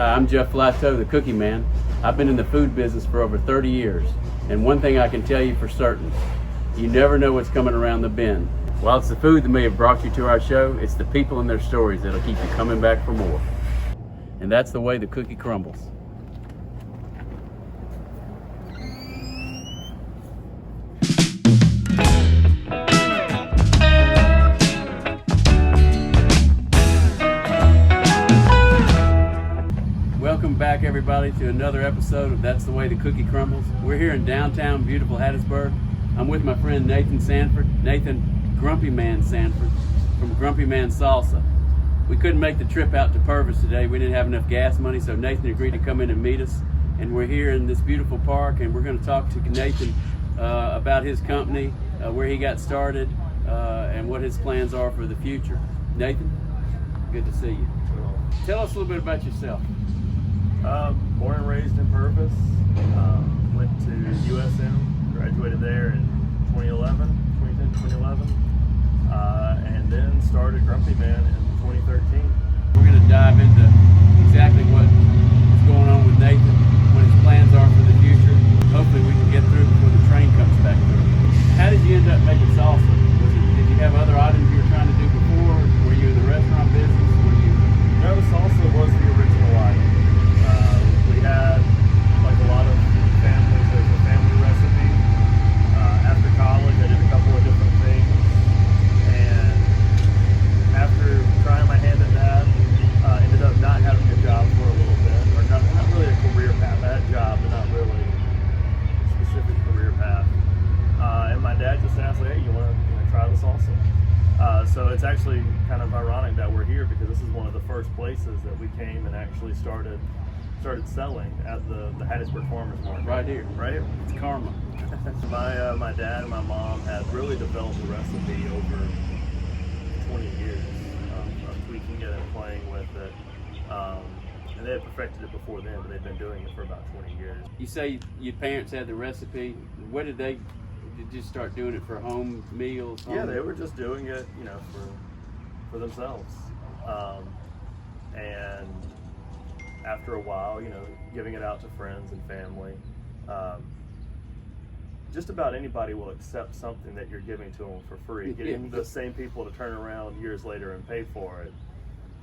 Hi, I'm Jeff Flateau, the Cookie Man. I've been in the food business for over 30 years, and one thing I can tell you for certain, you never know what's coming around the bend. While it's the food that may have brought you to our show, it's the people and their stories that'll keep you coming back for more. And that's the way the cookie crumbles. Welcome back, everybody, to another episode of That's the Way the Cookie Crumbles. We're here in downtown beautiful Hattiesburg. I'm with my friend Nathan Sanford, Grumpy Man Sanford from Grumpy Man Salsa. We couldn't make the trip out to Purvis today. We didn't have enough gas money, so Nathan agreed to come in and meet us. And we're here in this beautiful park, and we're going to talk to Nathan about his company, where he got started, and what his plans are for the future. Nathan, good to see you. Tell us a little bit about yourself. Born and raised in Purvis. Went to USM, graduated there in 2011, and then started Grumpy Man in 2013. We're going to dive into exactly what is going on with Nathan, what his plans are for the future. Hopefully we can get through before the train comes back through. How did you end up making salsa? Did you have other items you were trying to do before? Were you in the restaurant business? No, salsa was the original item. We had, like a lot of families, there's a family recipe. After college, I did a couple of different things. And after trying my hand at that, ended up not having a job for a little bit, or not really a career path. I had a job, but not really a specific career path. And my dad just asked, like, hey, you want to try the salsa? So it's actually kind of ironic that we're here, because this is one of the first places that we came and actually started selling at the Hattiesburg Farmers Market. Right here. It's karma. My dad and my mom had really developed the recipe over 20 years of tweaking it and playing with it. And they had perfected it before then, but they've been doing it for about 20 years. You say your parents had the recipe. What did they just start doing it for home meals? Yeah, they were just doing it, for themselves. And after a while, giving it out to friends and family. Just about anybody will accept something that you're giving to them for free. Getting the same people to turn around years later and pay for it,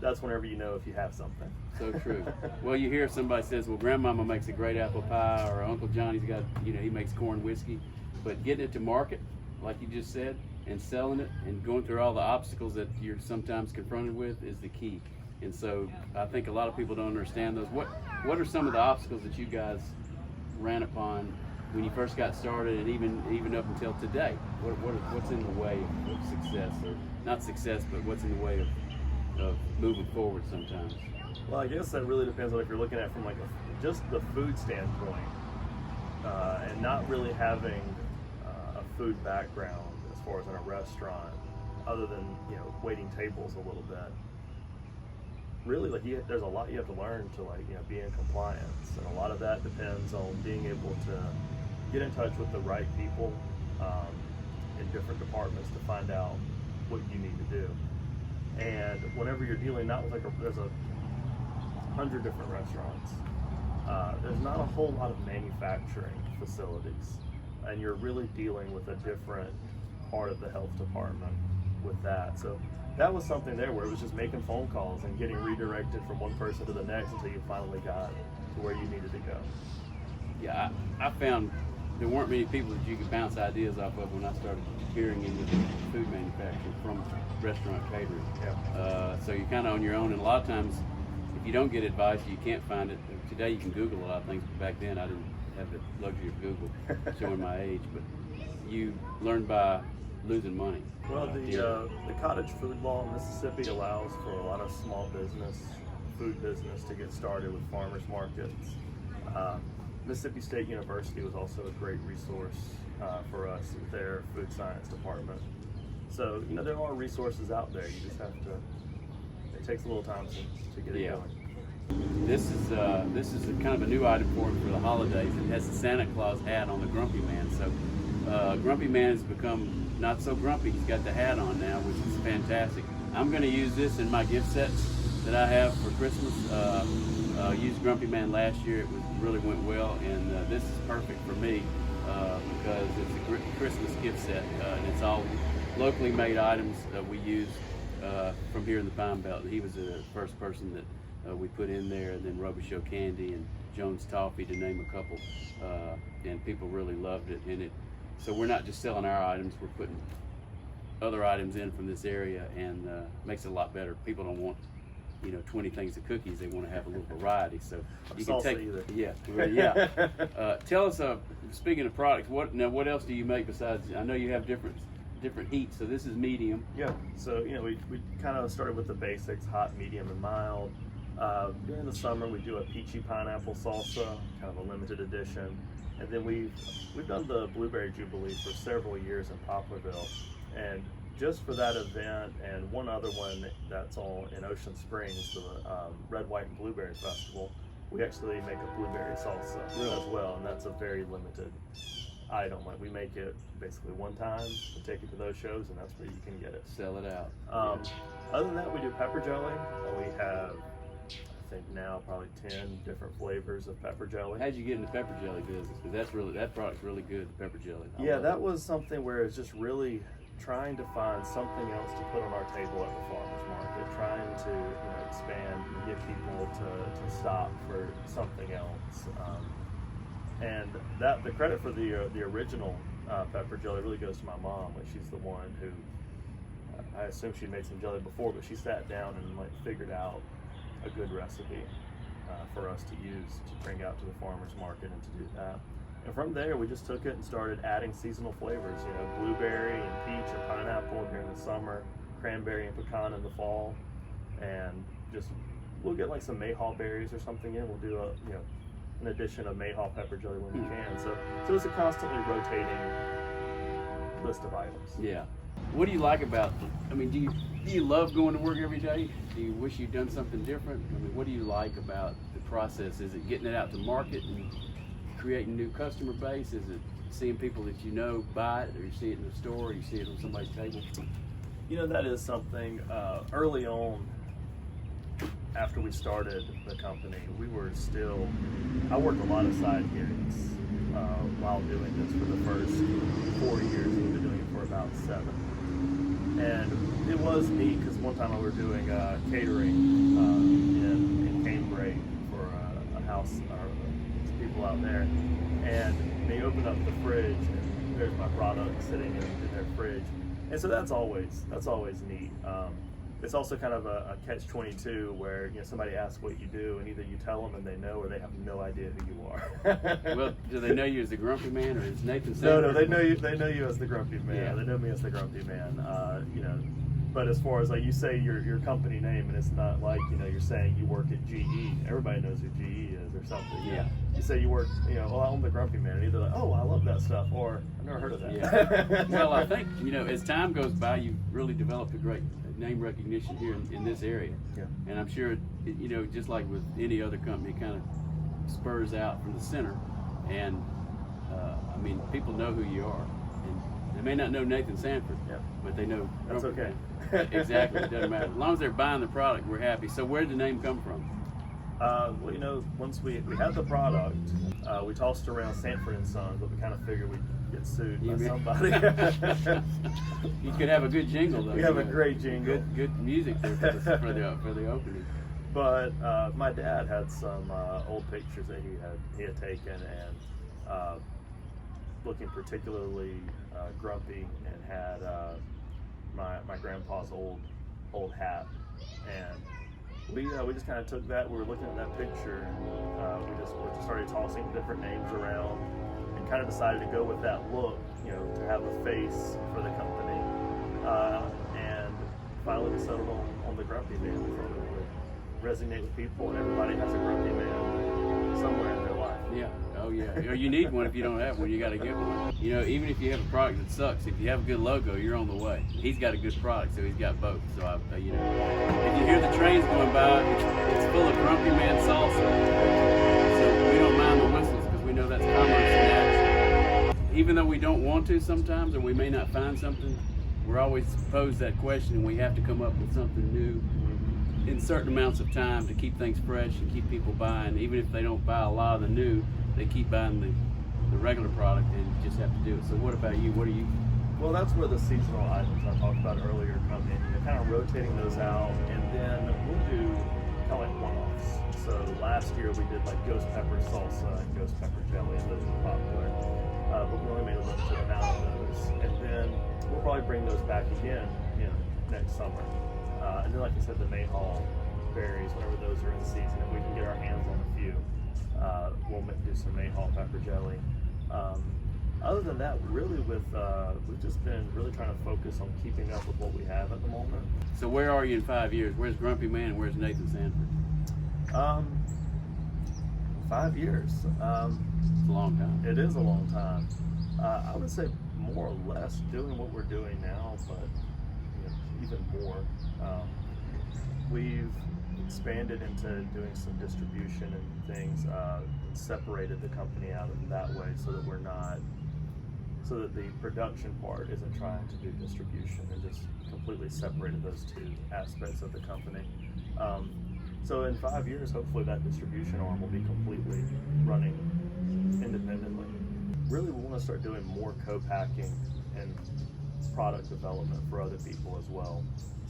that's whenever you know if you have something. So true. Well, you hear somebody says, well, Grandmama makes a great apple pie, or Uncle Johnny's got, he makes corn whiskey. But getting it to market, like you just said, and selling it and going through all the obstacles that you're sometimes confronted with is the key. And so I think a lot of people don't understand those. What are some of the obstacles that you guys ran upon when you first got started, and even up until today? What's in the way of success, or not success, but what's in the way of moving forward sometimes? Well, I guess that really depends on if you're looking at from just the food standpoint, and not really having a food background as far as in a restaurant, other than waiting tables a little bit. Really, there's a lot you have to learn to be in compliance, and a lot of that depends on being able to get in touch with the right people in different departments to find out what you need to do. And whenever you're dealing not with there's 100 different restaurants, there's not a whole lot of manufacturing facilities, and you're really dealing with a different part of the health department with that. So that was something there where it was just making phone calls and getting redirected from one person to the next until you finally got to where you needed to go. Yeah, I found there weren't many people that you could bounce ideas off of when I started peering into the food manufacturing from restaurant catering. Yeah. So you're kind of on your own, and a lot of times if you don't get advice, you can't find it. Today you can Google a lot of things, but back then I didn't have the luxury of Google, showing my age. But you learned by losing money. Well, the cottage food law in Mississippi allows for a lot of small business, food business, to get started with farmers markets. Mississippi State University was also a great resource for us with their food science department. So, there are resources out there. You just have to, it takes a little time to get it going. This is a kind of a new item for the holidays. It has the Santa Claus hat on the Grumpy Man. So Grumpy Man has become not so grumpy. He's got the hat on now, which is fantastic. I'm going to use this in my gift sets that I have for Christmas. Used Grumpy Man last year. It really went well, and this is perfect for me because it's a Christmas gift set, and it's all locally made items that we use from here in the Pine Belt. And he was the first person that we put in there, and then Robichaux Candy and Jones Toffee, to name a couple, and people really loved it. So we're not just selling our items, we're putting other items in from this area, and makes it a lot better. People don't want 20 things of cookies. They want to have a little variety. So you can take either. Yeah, well, yeah. Tell us, speaking of products, what else do you make besides? I know you have different heats. So this is medium. Yeah. So we kind of started with the basics: hot, medium, and mild. During the summer, we do a peachy pineapple salsa, kind of a limited edition, and then we've done the blueberry jubilee for several years in Poplarville, and just for that event and one other one that's in Ocean Springs, the Red, White, and Blueberry Festival, we actually make a blueberry salsa as well, and that's a very limited item. Like, we make it basically one time, we take it to those shows, and that's where you can get it. Sell it out. Other than that, we do pepper jelly, and we have, I think now, probably 10 different flavors of pepper jelly. How'd you get in the pepper jelly business? Because that product's really good, the pepper jelly. Yeah, that was something where it's just really trying to find something else to put on our table at the farmer's market, trying to expand and get people to stop for something else. And the credit for the original pepper jelly really goes to my mom. Like, she's the one who, I assume she made some jelly before, but she sat down and figured out a good recipe for us to use to bring out to the farmer's market and to do that. And from there, we just took it and started adding seasonal flavors, blueberry and peach or pineapple during the summer, cranberry and pecan in the fall, and we'll get like some mayhaw berries or something in. We'll do an addition of mayhaw pepper jelly when we can. So it's a constantly rotating list of items. Yeah. What do you like about do you love going to work every day? Do you wish you'd done something different? What do you like about the process? Is it getting it out to market and creating new customer base? Is it seeing people that buy it, or you see it in the store, or you see it on somebody's table? That is something early on. After we started the company, I worked a lot of side gigs while doing this for the first 4 years. We've been doing it for about 7. And it was neat because one time we were doing catering in Cambrai for a house, some people out there, and they opened up the fridge, and there's my product sitting in their fridge, and so that's always neat. It's also kind of a catch-22 where somebody asks what you do, and either you tell them and they know, or they have no idea who you are. Well, do they know you as the Grumpy Man, or is Nathan Sanford? No, they know you. They know you as the Grumpy Man. Yeah. They know me as the Grumpy Man. But as far as you say your company name, and it's not like you're saying you work at GE. Everybody knows who GE is or something. Yeah. You say you work. I'm the Grumpy Man. And either like, oh, I love that stuff, or I've never heard of that. Yeah. Well, I think as time goes by, you've really developed a great name recognition here in this area. Yeah. And I'm sure just like with any other company, it kind of spurs out from the center, and people know who you are, and they may not know Nathan Sanford, but they know. That's okay. Exactly. It doesn't matter, as long as they're buying the product, we're happy. So where did the name come from? Once we had the product, we tossed around Sanford and Sons, but we kind of figured we'd get sued by somebody. You could have a good jingle, though. We have a great jingle. Good music there for the opening. But my dad had some old pictures that he had taken, and looking particularly grumpy, and had my grandpa's old hat, and we just kind of took that. We were looking at that picture, and we just started tossing different names around, and kind of decided to go with that look, to have a face for the company, and finally we settled on the Grumpy Man. We thought it would resonate with people, and everybody has a Grumpy Man somewhere in their life. Yeah. Oh yeah. You need one. If you don't have one, you got to get one. Even if you have a product that sucks, if you have a good logo, you're on the way. He's got a good product, so he's got both. So if you hear the trains going by, it's full of Grumpy Man Salsa. So we don't mind the whistles because we know that's commerce and action. Even though we don't want to sometimes, or we may not find something, we're always posed that question, and we have to come up with something new in certain amounts of time to keep things fresh and keep people buying. Even if they don't buy a lot of the new, they keep buying the regular product, and you just have to do it. So what about you? What do you? Well, that's where the seasonal items I talked about earlier come in. Kind of rotating those out, and then we'll do kind of like one-offs. So last year we did like ghost pepper salsa and ghost pepper jelly, and those were popular. But we only made a limited amount of those, and then we'll probably bring those back again, next summer. And then, like I said, the Mayhaw berries, whenever those are in season, if we can get our hands on a few, we'll do some Mayhaw pepper jelly. Other than that, really, we've just been really trying to focus on keeping up with what we have at the moment. So where are you in 5 years? Where's Grumpy Man and where's Nathan Sanford? 5 years. It's a long time. It is a long time. I would say more or less doing what we're doing now, but even more. We've expanded into doing some distribution and things, separated the company out in that way so that the production part isn't trying to do distribution, and just completely separated those two aspects of the company. So in 5 years, hopefully that distribution arm will be completely running independently. Really, we want to start doing more co-packing and product development for other people as well.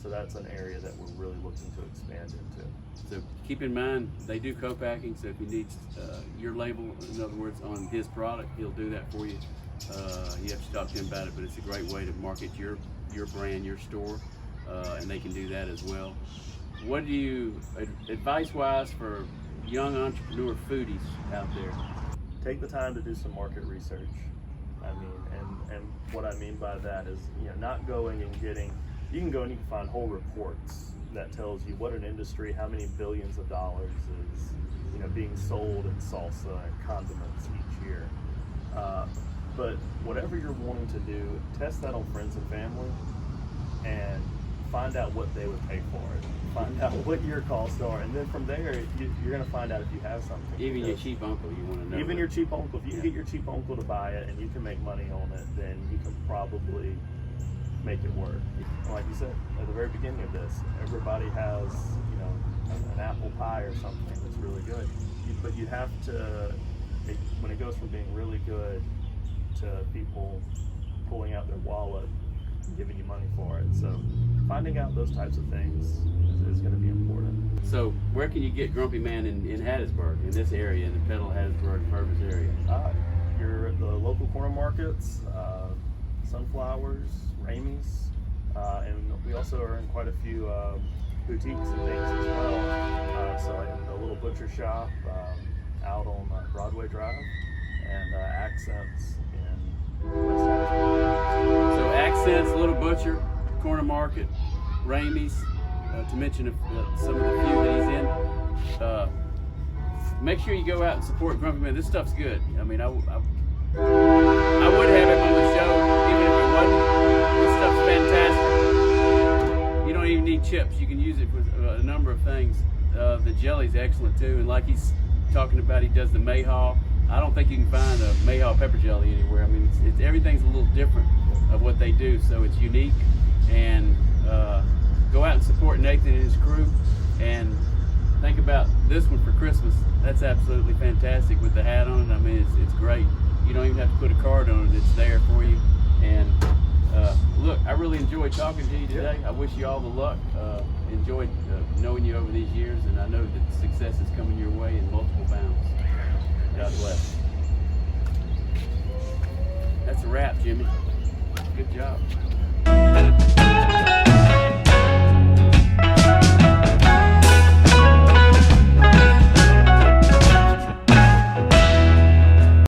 So that's an area that we're really looking to expand into. So keep in mind, they do co-packing, so if you need your label, in other words, on his product, he'll do that for you. You have to talk to him about it, but it's a great way to market your brand, your store, and they can do that as well. What do you, advice-wise, for young entrepreneur foodies out there? Take the time to do some market research. And what I mean by that is, not going and getting, you can go and you can find whole reports that tells you what an industry, how many billions of dollars is, being sold in salsa and condiments each year. But whatever you're wanting to do, test that on friends and family, and find out what they would pay for it. Find out what your costs are, and then from there, you're going to find out if you have something. Even your cheap uncle, you want to know. Even your cheap uncle. If you can get your cheap uncle to buy it and you can make money on it, then you can probably make it work. Like you said at the very beginning of this, everybody has, an apple pie or something that's really good. But you have to, when it goes from being really good to people pulling out their wallet and giving you money for it. So finding out those types of things is going to be important. So where can you get Grumpy Man in Hattiesburg, in this area, in the Petal, Hattiesburg, Purvis area? You're at the local corner markets, Sunflowers, Ramey's, and we also are in quite a few boutiques and things as well. So in the Little Butcher Shop out on Broadway Drive, and Accents in West Hattiesburg. So Accents, Little Butcher, Corner Market, Ramey's, to mention some of the few that he's in. Make sure you go out and support Grumpy Man. This stuff's good. I mean, I would have him on the show even if it wasn't. This stuff's fantastic. You don't even need chips. You can use it with a number of things. The jelly's excellent too, and like he's talking about, he does the Mayhaw. I don't think you can find a Mayhaw pepper jelly anywhere. I mean, it's everything's a little different of what they do, so it's unique. And go out and support Nathan and his crew, and think about this one for Christmas. That's absolutely fantastic with the hat on it. I mean, it's great. You don't even have to put a card on it. It's there for you. And look, I really enjoyed talking to you today. I wish you all the luck. Enjoyed knowing you over these years, and I know that success is coming your way in multiple bounds. God bless. That's a wrap, Jimmy. Good job.